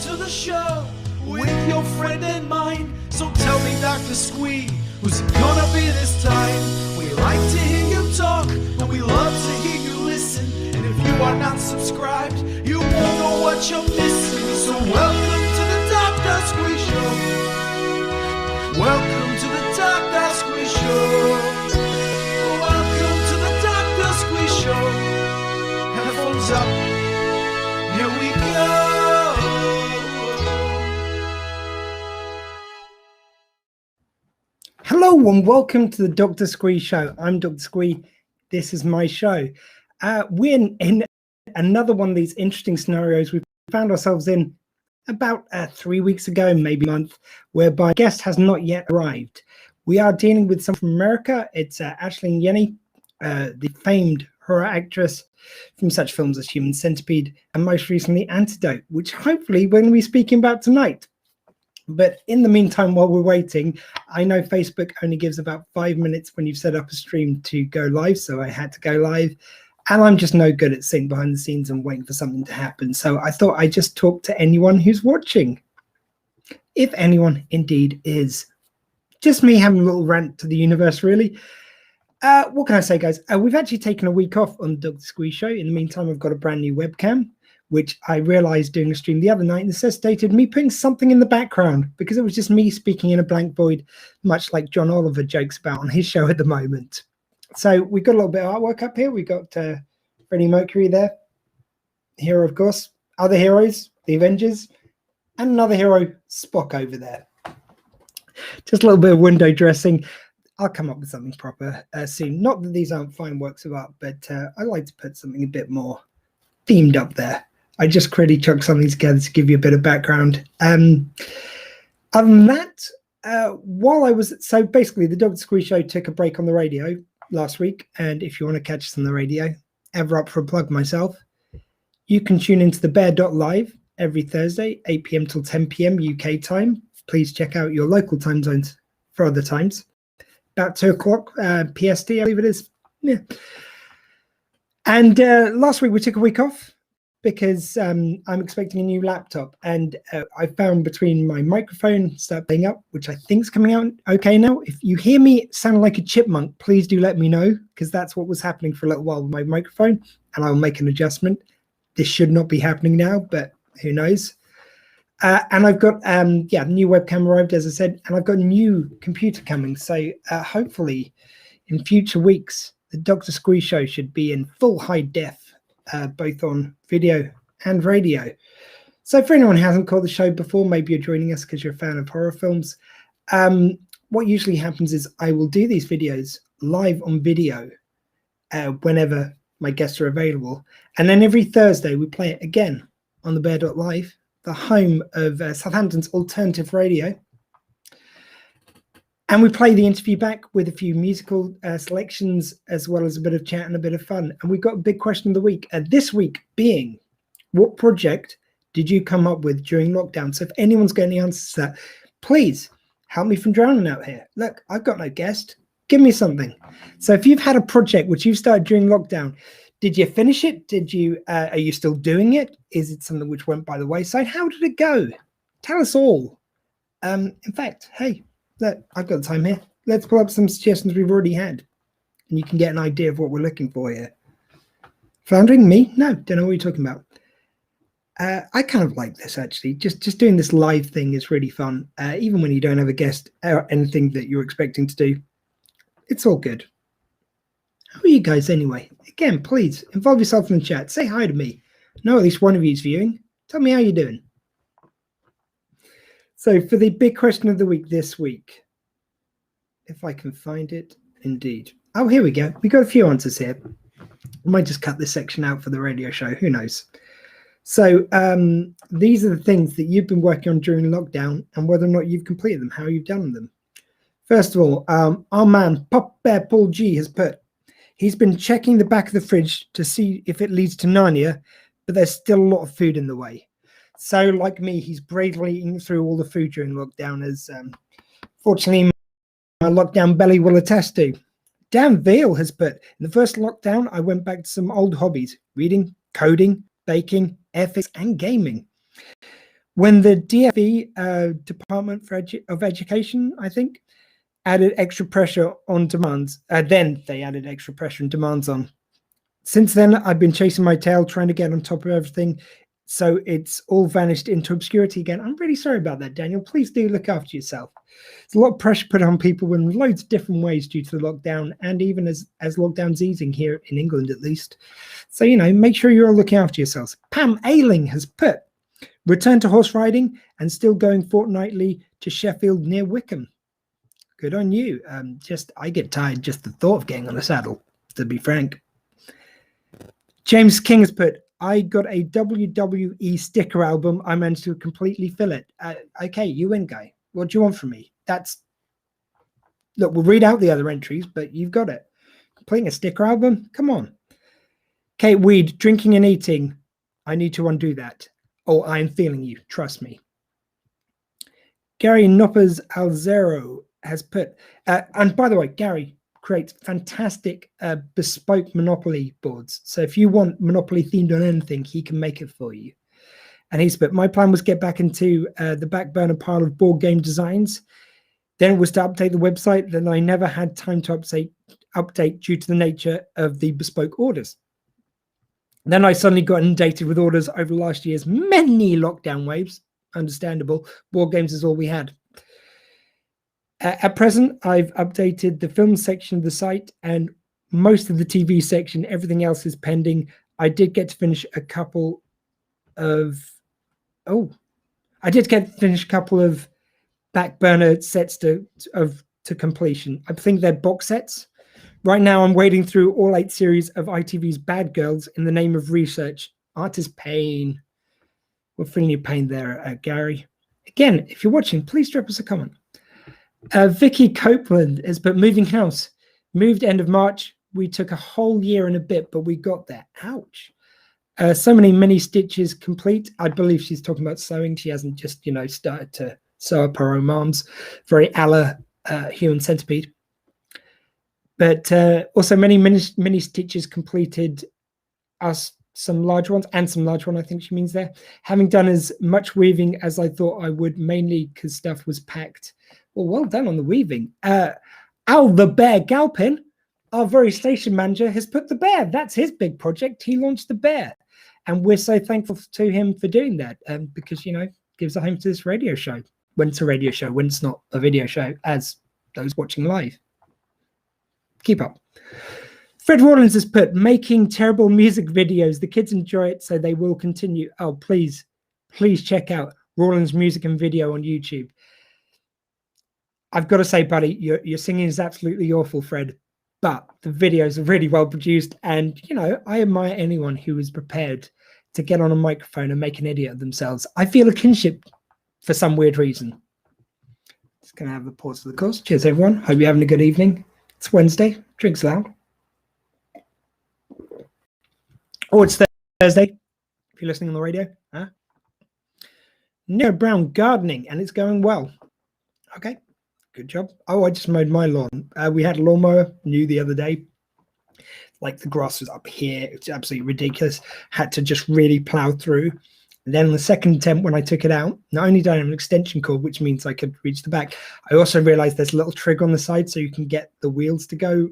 to the show with your friend and mine. So tell me, Dr. Squee, who's it gonna be this time? We like to hear you talk, and we love to hear you listen. And if you are not subscribed, you won't know what you're missing. So welcome to the Dr. Squee Show. Welcome to the Dr. Squee Show. Welcome to the Dr. Squee Show. Headphones up. Here we go. Hello and welcome to the Dr. Squee Show. I'm Dr. Squee. This is my show. We're in another one of these interesting scenarios we found ourselves in about 3 weeks ago, maybe a month, whereby a guest has not yet arrived. We are dealing with someone from America. It's Ashlynn Yennie, the famed horror actress from such films as Human Cetipede and most recently Antidote, which hopefully we're going to be speaking about tonight. But in the meantime, while we're waiting, I know Facebook only gives about 5 minutes when you've set up a stream to go live, so I had to go live. And I'm just no good at sitting behind the scenes and waiting for something to happen. So I thought I'd just talk to anyone who's watching, if anyone indeed is. Just me having a little rant to the universe, really. What can I say, guys? We've actually taken a week off on the Dr. Squee Show. In the meantime, I've got a brand new webcam, which I realized doing a stream the other night necessitated me putting something in the background because it was just me speaking in a blank void, much like John Oliver jokes about on his show at the moment. So we got a little bit of artwork up here. We got Freddie Mercury there, hero, of course, other heroes, the Avengers, and another hero, Spock, over there. Just a little bit of window dressing. I'll come up with something proper soon. Not that these aren't fine works of art, but I like to put something a bit more themed up there. I just quickly chucked something together to give you a bit of background. Other than that, while I was, so basically the Dr. Squee Show took a break on the radio last week, and if you want to catch us on the radio, ever up for a plug myself, you can tune into the Bear.live every Thursday, 8 p.m. till 10 p.m. UK time. Please check out your local time zones for other times. About 2 o'clock PST, I believe it is. Yeah. And last week we took a week off because I'm expecting a new laptop, and I found between my microphone start playing up, which I think is coming out okay now. If you hear me sound like a chipmunk, please do let me know, because that's what was happening for a little while with my microphone, and I'll make an adjustment. This should not be happening now, but who knows. And I've got new webcam arrived, as I said, and I've got a new computer coming. So hopefully in future weeks the Dr. Squee Show should be in full high def, both on video and radio. So for anyone who hasn't caught the show before, maybe you're joining us because you're a fan of horror films. What usually happens is I will do these videos live on video whenever my guests are available. And then every Thursday we play it again on the Bear.live, the home of Southampton's alternative radio. And we play the interview back with a few musical selections, as well as a bit of chat and a bit of fun. And we've got a big question of the week. This week being, what project did you come up with during lockdown? So if anyone's got any answers to that, please help me from drowning out here. Look, I've got no guest. Give me something. So if you've had a project which you started during lockdown, did you finish it? Did you? Are you still doing it? Is it something which went by the wayside? How did it go? Tell us all. In fact, hey, look, I've got time here. Let's pull up some suggestions we've already had, and you can get an idea of what we're looking for here. Floundering? Me? No, don't know what you're talking about. I kind of like this, actually. Just doing this live thing is really fun, even when you don't have a guest or anything that you're expecting to do. It's all good. How are you guys anyway? Again, please involve yourself in the chat. Say hi to me. I know at least one of you is viewing. Tell me how you're doing. So for the big question of the week this week, if I can find it, indeed. Oh, here we go. We got a few answers here. I might just cut this section out for the radio show. Who knows? So these are the things that you've been working on during lockdown and whether or not you've completed them, how you've done them. First of all, our man, Pop Bear Paul G, has put, he's been checking the back of the fridge to see if it leads to Narnia, but there's still a lot of food in the way. So like me, he's bravely eating through all the food during lockdown, as fortunately my lockdown belly will attest to. Dan Veal has put, in the first lockdown, I went back to some old hobbies, reading, coding, baking, ethics, and gaming. When the DfE, Department of Education, I think, added extra pressure on demands, then they added extra pressure and demands on. Since then, I've been chasing my tail, trying to get on top of everything. So it's all vanished into obscurity again. I'm really sorry about that, Daniel. Please do look after yourself. There's a lot of pressure put on people in loads of different ways due to the lockdown, and even as lockdown's easing here in England, at least. So, make sure you're all looking after yourselves. Pam Ailing has put, return to horse riding and still going fortnightly to Sheffield near Wickham. Good on you. I get tired just the thought of getting on a saddle, to be frank. James King has put, I got a WWE sticker album. I managed to completely fill it. Okay, you win, guy. What do you want from me? Look, we'll read out the other entries, but you've got it. Completing a sticker album? Come on. Kate Weed, drinking and eating. I need to undo that. Oh, I am feeling you. Trust me. Gary Noppers Alzero has put, and by the way, Gary creates fantastic bespoke Monopoly boards. So if you want Monopoly themed on anything, he can make it for you. And he's put, my plan was get back into the back burner pile of board game designs. Then it was to update the website. Then I never had time to update due to the nature of the bespoke orders. Then I suddenly got inundated with orders over last year's many lockdown waves. Understandable. Board games is all we had. At present, I've updated the film section of the site and most of the TV section. Everything else is pending. I did get to finish a couple of back burner sets to completion. I think they're box sets. Right now, I'm wading through all 8 series of ITV's Bad Girls in the name of research. Artist pain. We're feeling your pain there, Gary. Again, if you're watching, please drop us a comment. Vicky Copeland has put, moving house. Moved end of March. We took a whole year and a bit, but we got there. Ouch. So many mini stitches complete. I believe she's talking about sewing. She hasn't just, started to sew up her own arms. Very a la Human Cetipede. But also many mini stitches completed, us some large ones, and some large one, I think she means there. Having done as much weaving as I thought I would, mainly because stuff was packed. Well done on the weaving. Al the Bear Galpin, our very station manager, has put the bear. That's his big project. He launched the bear. And we're so thankful to him for doing that because, gives a home to this radio show. When it's a radio show, when it's not a video show, as those watching live. Keep up. Fred Rawlins has put, making terrible music videos. The kids enjoy it, so they will continue. Oh, please check out Rawlins Music and Video on YouTube. I've got to say, buddy, your singing is absolutely awful, Fred, but the videos are really well produced. And, I admire anyone who is prepared to get on a microphone and make an idiot of themselves. I feel a kinship for some weird reason. Just going to have a pause for the course. Cheers, everyone. Hope you're having a good evening. It's Wednesday. Drinks loud. Or it's Thursday, if you're listening on the radio. Huh? Nero Brown gardening, and it's going well. Okay. Good job. Oh, I just mowed my lawn. We had a lawnmower new the other day. Like the grass was up here. It's absolutely ridiculous. Had to just really plow through. And then on the second attempt, when I took it out, not only did I have an extension cord, which means I could reach the back, I also realized there's a little trigger on the side so you can get the wheels to go,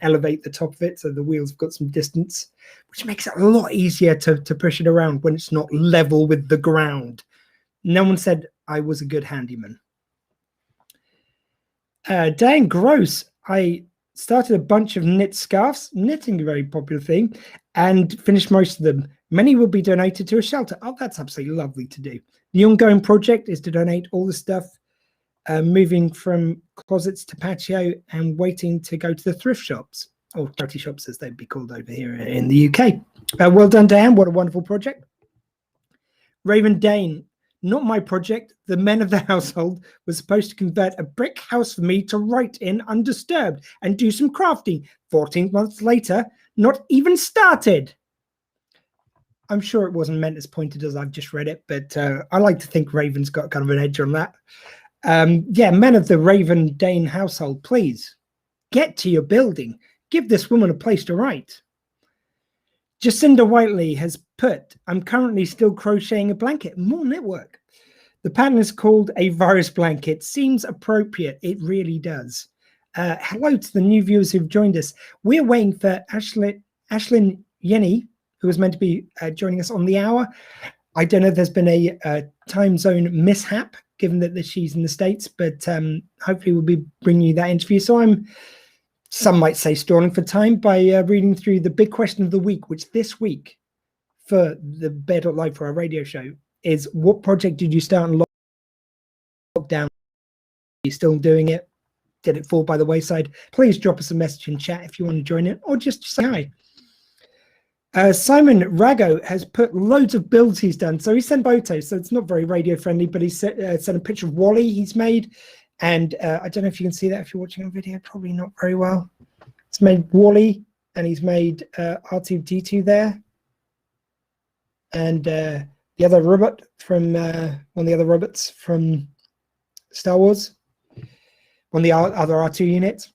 elevate the top of it so the wheels have got some distance, which makes it a lot easier to push it around when it's not level with the ground. No one said I was a good handyman. Dan Gross, I started a bunch of knit scarves, knitting a very popular thing, and finished most of them. Many will be donated to a shelter. Oh, that's absolutely lovely to do. The ongoing project is to donate all the stuff, moving from closets to patio and waiting to go to the thrift shops, or charity shops as they'd be called over here in the UK. Well done, Diane. What a wonderful project. Raven Dane, not my project. The men of the household were supposed to convert a brick house for me to write in undisturbed and do some crafting. 14 months later, not even started. I'm sure it wasn't meant as pointed as I've just read it, but I like to think Raven's got kind of an edge on that. Men of the Raven Dane household, please get to your building. Give this woman a place to write. Jacinda Whiteley has put, I'm currently still crocheting a blanket. More network. The pattern is called a virus blanket. Seems appropriate. It really does. Hello to the new viewers who've joined us. We're waiting for Ashlynn Yennie, who was meant to be joining us on the hour. I don't know if there's been a time zone mishap, given that she's in the States, but hopefully we'll be bringing you that interview. So I'm, some might say, stalling for time by reading through the big question of the week, which this week for the Bear.live for our radio show is, what project did you start in lockdown? Are you still doing it? Did it fall by the wayside? Please drop us a message in chat if you want to join it, or just say hi. Simon Rago has put loads of builds he's done. So he sent photos, so it's not very radio friendly, but he sent a picture of Wally he's made. And I don't know if you can see that if you're watching a video, probably not very well. It's made Wally, and he's made R2-D2 there. And the other robot from one of the other robots from Star Wars, one of the other R2 units.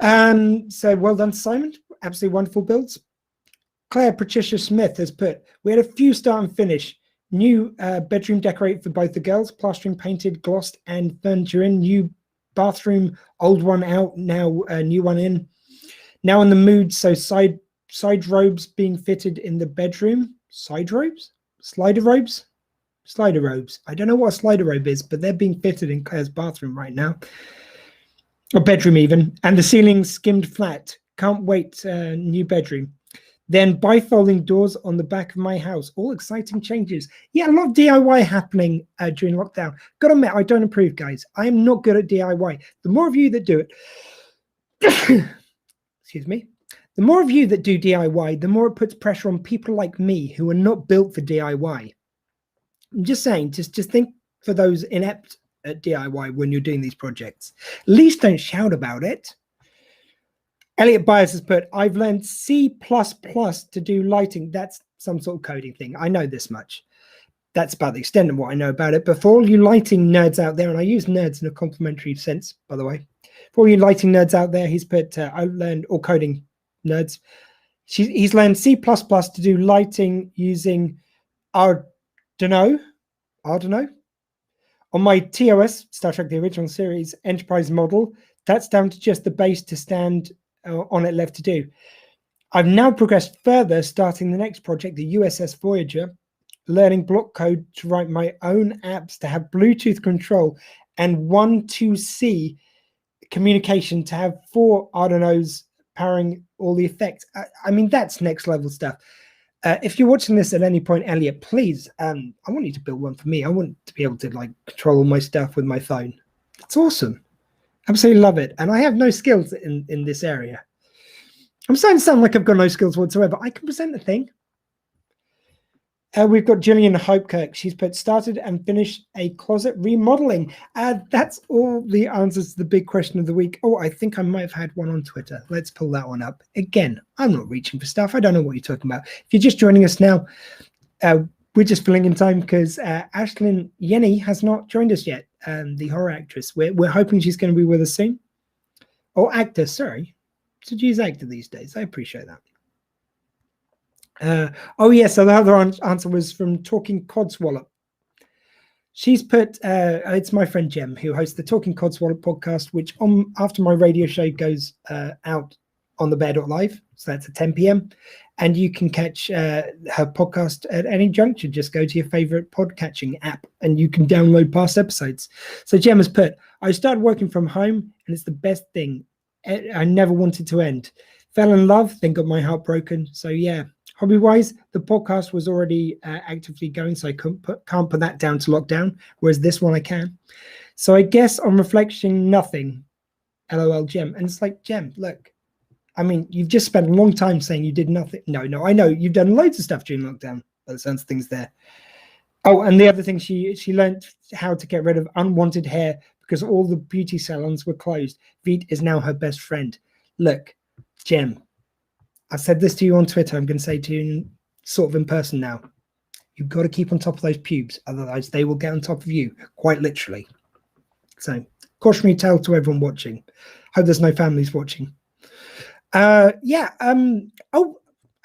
So well done, Simon. Absolutely wonderful builds. Claire Patricia Smith has put, we had a few start and finish. New bedroom decorate for both the girls, plastering, painted, glossed, and furniture in. New bathroom, old one out, now a new one in. Now in the mood, so side robes being fitted in the bedroom. Side robes? Slider robes? Slider robes. I don't know what a slider robe is, but they're being fitted in Claire's bathroom right now. Or bedroom even. And the ceiling skimmed flat. Can't wait, new bedroom. Then bifolding doors on the back of my house. All exciting changes. Yeah, a lot of DIY happening during lockdown. Gotta admit, I don't approve, guys. I am not good at DIY. The more of you that do it, excuse me, the more of you that do DIY, the more it puts pressure on people like me who are not built for DIY. I'm just saying, just think for those inept at DIY when you're doing these projects. At least don't shout about it. Elliot Byers has put, I've learned C++ to do lighting. That's some sort of coding thing. I know this much. That's about the extent of what I know about it. But for all you lighting nerds out there, and I use nerds in a complimentary sense, by the way. For all you lighting nerds out there, he's put, I learned, or coding nerds, he's learned C++ to do lighting using Arduino. On my TOS, Star Trek The Original Series, Enterprise model, that's down to just the base to stand on it left to do. I've now progressed further, starting the next project, the USS Voyager, learning block code to write my own apps to have Bluetooth control and 1-2C communication to have 4 Arduinos powering all the effects. I mean, that's next level stuff. If you're watching this at any point, Elliot, please, I want you to build one for me. I want to be able to like control all my stuff with my phone. It's awesome. Absolutely love it. And I have no skills in this area. I'm starting to sound like I've got no skills whatsoever. I can present the thing. We've got Gillian Hopekirk. She's put, started and finished a closet remodeling. That's all the answers to the big question of the week. Oh, I think I might have had one on Twitter. Let's pull that one up. Again, I'm not reaching for stuff. I don't know what you're talking about. If you're just joining us now, we're just filling in time because Ashlynn Yennie has not joined us yet, the horror actress. We're hoping she's going to be with us soon. Or actor, sorry. So use actor these days. I appreciate that. Oh yes, so the other answer was from Talking Codswallop. She's put, it's my friend Jem who hosts the Talking Codswallop podcast, which after my radio show goes out on the Bear.live, so that's at 10 p.m. And you can catch her podcast at any juncture. Just go to your favorite podcatching app and you can download past episodes. So Jem has put, I started working from home and it's the best thing. I never wanted to end. Fell in love, then got my heart broken. So yeah, hobby-wise, the podcast was already actively going, so I can't put that down to lockdown, whereas this one I can. So I guess on reflection, nothing. LOL, Jem. And it's like, Jem, look, I mean, you've just spent a long time saying you did nothing. No, I know you've done loads of stuff during lockdown. By the sense of things there. Oh, and the other thing, she learned how to get rid of unwanted hair because all the beauty salons were closed. Veet is now her best friend. Look, Jem, I've said this to you on Twitter. I'm going to say to you sort of in person now. You've got to keep on top of those pubes. Otherwise, they will get on top of you, quite literally. So, cautionary tale to everyone watching. Hope there's no families watching. Oh,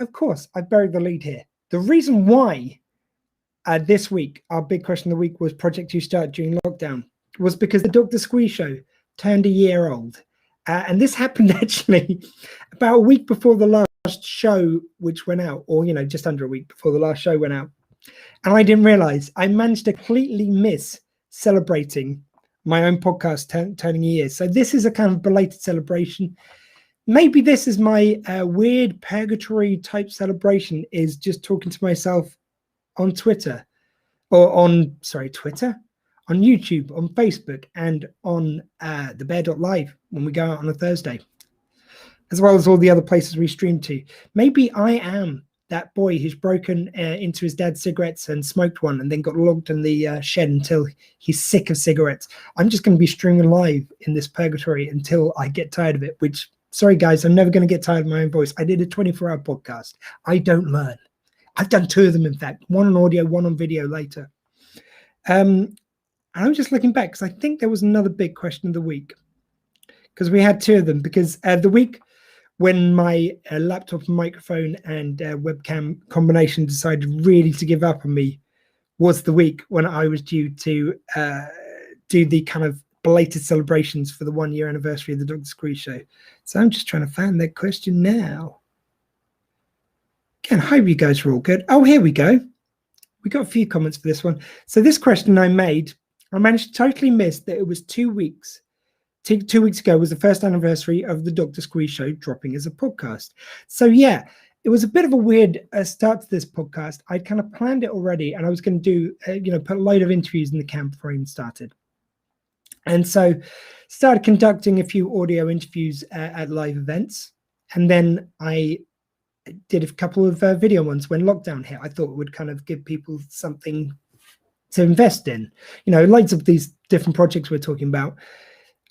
of course, I buried the lead here. The reason why this week, our big question of the week was Project You Start during lockdown, was because the Dr. Squee show turned a year old. And this happened actually about a week before the last show, which went out, or, just under a week before the last show went out. And I didn't realize I managed to completely miss celebrating my own podcast turning a year. So this is a kind of belated celebration. Maybe this is my weird purgatory type celebration, is just talking to myself on Twitter, or on YouTube, on Facebook, and on the Bear.live when we go out on a Thursday, as well as all the other places we stream to. Maybe I am that boy who's broken into his dad's cigarettes and smoked one and then got locked in the shed until he's sick of cigarettes. I'm just going to be streaming live in this purgatory until I get tired of it, which, sorry guys, I'm never going to get tired of my own voice. I did a 24-hour podcast. I don't learn. I've done 2 of them, in fact, one on audio, one on video later. And I'm just looking back because I think there was another big question of the week, because we had 2 of them, because the week when my laptop microphone and webcam combination decided really to give up on me was the week when I was due to do the kind of belated celebrations for the 1-year anniversary of the Dr. Squee show. So I'm just trying to find that question now. Again, hope you guys are all good. Oh, here we go. We got a few comments for this one. So this question I managed to totally miss that it was 2 weeks. 2 weeks ago was the first anniversary of the Dr. Squee show dropping as a podcast. So yeah, it was a bit of a weird start to this podcast. I'd kind of planned it already, and I was going to do, put a load of interviews in the camp before I even started. And so started conducting a few audio interviews at live events. And then I did a couple of video ones when lockdown hit. I thought it would kind of give people something to invest in, loads of these different projects we're talking about.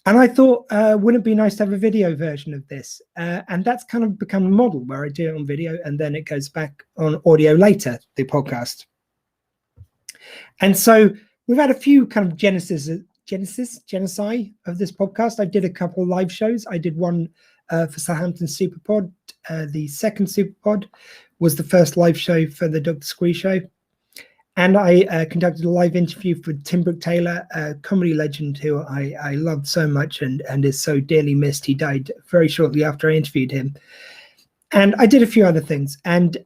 And I thought, wouldn't it be nice to have a video version of this? And that's kind of become a model where I do it on video and then it goes back on audio later, the podcast. And so we've had a few kind of genocide of this podcast. I did a couple of live shows. I did one for Southampton Superpod. The second Superpod was the first live show for the Dr. Squee show. And I conducted a live interview for Tim Brooke-Taylor, a comedy legend who I loved so much and is so dearly missed. He died very shortly after I interviewed him. And I did a few other things. And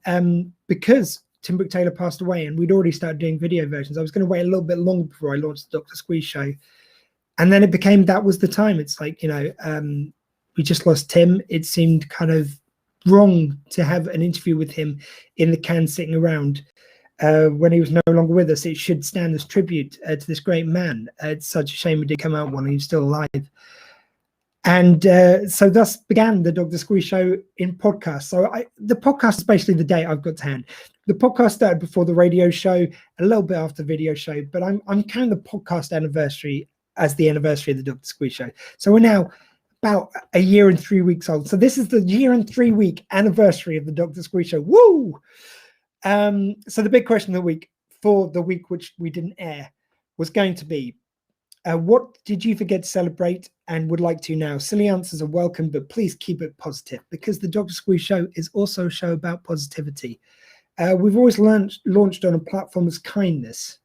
because Tim Brooke-Taylor passed away and we'd already started doing video versions, I was going to wait a little bit longer before I launched the Dr. Squee show. And then it became, that was the time. It's like, we just lost Tim. It seemed kind of wrong to have an interview with him in the can sitting around when he was no longer with us. It should stand as tribute to this great man. It's such a shame he did come out when he was still alive. And so thus began the Dr. Squee show in podcast. So the podcast is basically the day I've got to hand. The podcast started before the radio show, a little bit after the video show, but I'm counting the podcast anniversary as the anniversary of the Dr. Squee show. So we're now about a year and 3 weeks old. So this is the year and 3 week anniversary of the Dr. Squee show. Woo! So the big question of the week for the week which we didn't air was going to be, what did you forget to celebrate and would like to now? Silly answers are welcome, but please keep it positive, because the Dr. Squee show is also a show about positivity. We've always launched on a platform as kindness.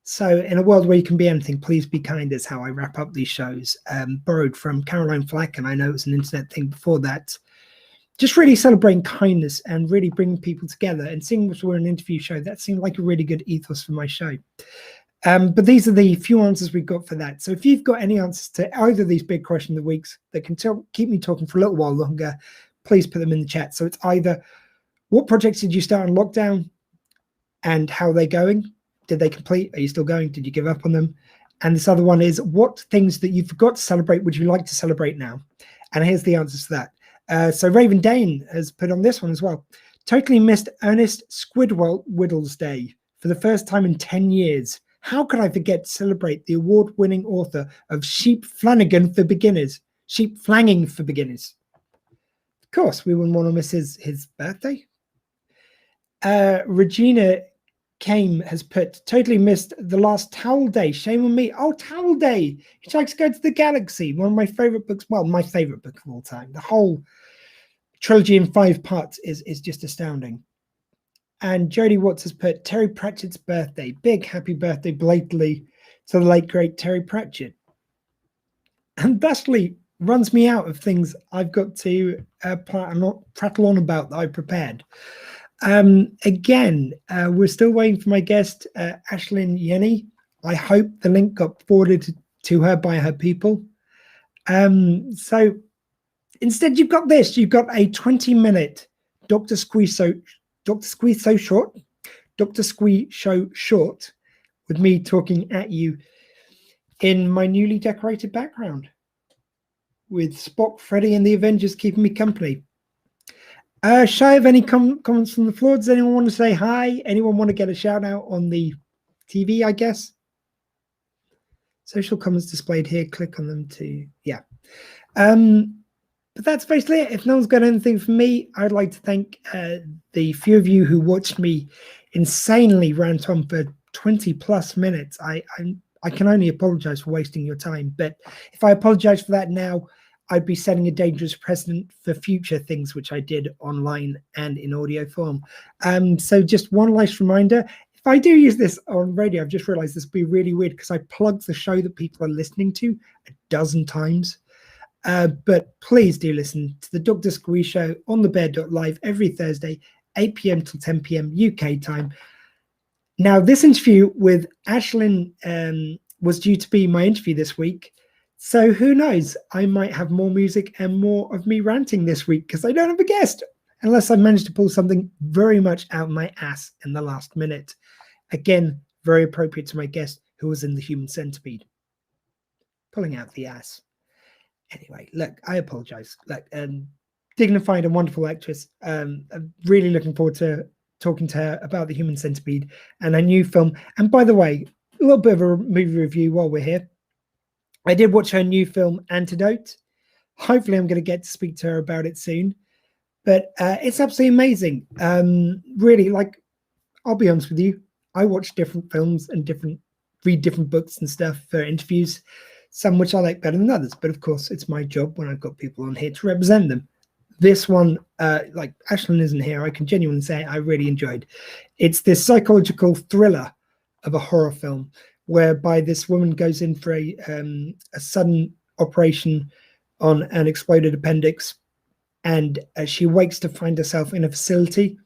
So in a world where you can be anything, please be kind is how I wrap up these shows. Borrowed from Caroline Flack, and I know it was an internet thing before that. Just really celebrating kindness and really bringing people together, and seeing as we're an interview show, that seemed like a really good ethos for my show. But these are the few answers we've got for that. So if you've got any answers to either of these big question of the weeks that can keep me talking for a little while longer, please put them in the chat. So it's either, what projects did you start in lockdown and how are they going? Did they complete? Are you still going? Did you give up on them? And this other one is, what things that you forgot to celebrate would you like to celebrate now? And here's the answers to that. So Raven Dane has put on this one as well. Totally missed Ernest Squidwardle's Day for the first time in 10 years. How could I forget to celebrate the award-winning author of Sheep Flanagan for Beginners? Sheep Flanging for Beginners. Of course, we wouldn't want to miss his birthday. Regina Kame has put, totally missed the last Towel Day. Shame on me. Oh, Towel Day. Hitchhiker's Guide to the Galaxy. One of my favorite books. Well, my favorite book of all time. The whole trilogy in 5 parts is just astounding. And Jodie Watts has put Terry Pratchett's birthday. Big happy birthday belatedly to the late, great Terry Pratchett. And thusly runs me out of things I've got to prattle on about that I prepared. Again, we're still waiting for my guest, Ashlynn Yennie. I hope the link got forwarded to her by her people. So instead, you've got this. You've got a 20-minute Dr. Squee Show short with me talking at you in my newly decorated background with Spock, Freddy, and the Avengers keeping me company. Shall I have any comments from the floor? Does anyone want to say hi? Anyone want to get a shout out on the TV, I guess? Social comments displayed here. Click on them to, yeah. But that's basically it. If no one's got anything for me, I'd like to thank the few of you who watched me insanely rant on for 20 plus minutes. I can only apologize for wasting your time, but if I apologize for that now, I'd be setting a dangerous precedent for future things which I did online and in audio form. So just one last reminder, if I do use this on radio, I've just realized this would be really weird because I plugged the show that people are listening to a dozen times. But please do listen to the Dr. Squee Show on thebear.live every Thursday, 8 p.m. till 10 p.m. UK time. Now, this interview with Ashlynn was due to be my interview this week. So who knows? I might have more music and more of me ranting this week because I don't have a guest, unless I manage to pull something very much out of my ass in the last minute. Again, very appropriate to my guest who was in the Human Centipede. Pulling out the ass. Anyway, look, I apologize. Look, dignified and wonderful actress. I'm really looking forward to talking to her about the Human Centipede and her new film. And by the way, a little bit of a movie review while we're here. I did watch her new film, Antidote. Hopefully I'm going to get to speak to her about it soon. But it's absolutely amazing. Really, like, I'll be honest with you. I watch different films and read different books and stuff for interviews, some which I like better than others. But of course, it's my job when I've got people on here to represent them. This one, like Ashlynn isn't here, I can genuinely say I really enjoyed. It's this psychological thriller of a horror film whereby this woman goes in for a sudden operation on an exploded appendix, and she wakes to find herself in a facility.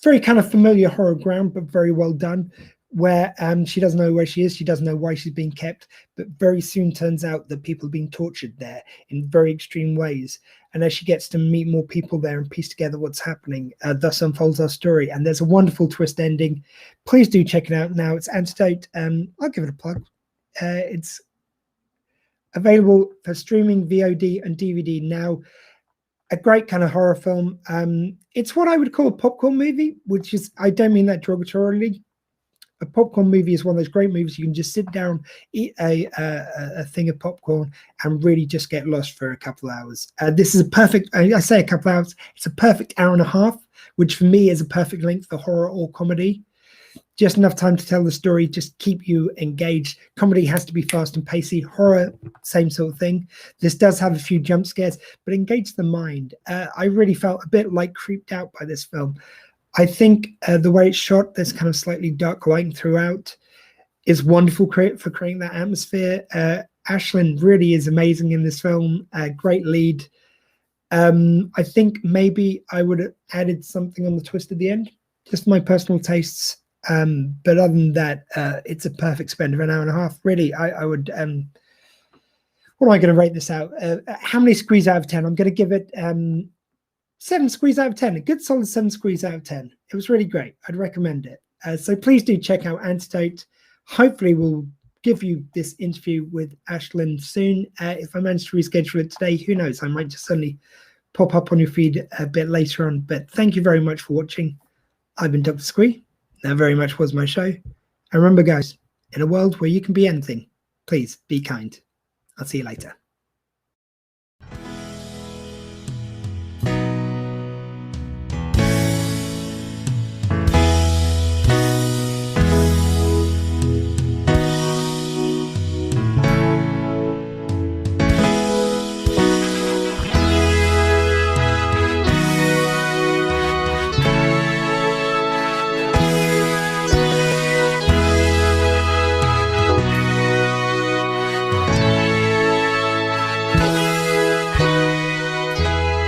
Very kind of familiar horror ground, but very well done, where she doesn't know where she is. She doesn't know why she's being kept, but very soon turns out that people are being tortured there in very extreme ways. And as she gets to meet more people there and piece together what's happening, thus unfolds our story. And there's a wonderful twist ending. Please do check it out now. It's Antidote. I'll give it a plug. It's available for streaming, VOD, and DVD now. A great kind of horror film. It's what I would call a popcorn movie, which is, I don't mean that derogatorily. A popcorn movie is one of those great movies you can just sit down, eat a thing of popcorn, and really just get lost for a couple of hours. This is a perfect, I say a couple of hours, it's a perfect hour and a half, which for me is a perfect length for horror or comedy. Just enough time to tell the story, just keep you engaged. Comedy has to be fast and pacey. Horror, same sort of thing. This does have a few jump scares, but engage the mind. I really felt a bit like creeped out by this film. I think the way it's shot, there's kind of slightly dark lighting throughout, is wonderful for creating that atmosphere. Ashlynn really is amazing in this film. Great lead. I think maybe I would have added something on the twist at the end, just my personal tastes. But other than that, it's a perfect spend of an hour and a half. Really, I would. What am I going to rate this out? How many squees out of 10? I'm going to give it 7 squeeze out of 10, a good solid 7 squeeze out of 10. It was really great. I'd recommend it. So please do check out Antidote. Hopefully we'll give you this interview with Ashlynn soon. If I manage to reschedule it today, who knows? I might just suddenly pop up on your feed a bit later on. But thank you very much for watching. I've been Dr. Squee. That very much was my show. And remember, guys, in a world where you can be anything, please be kind. I'll see you later.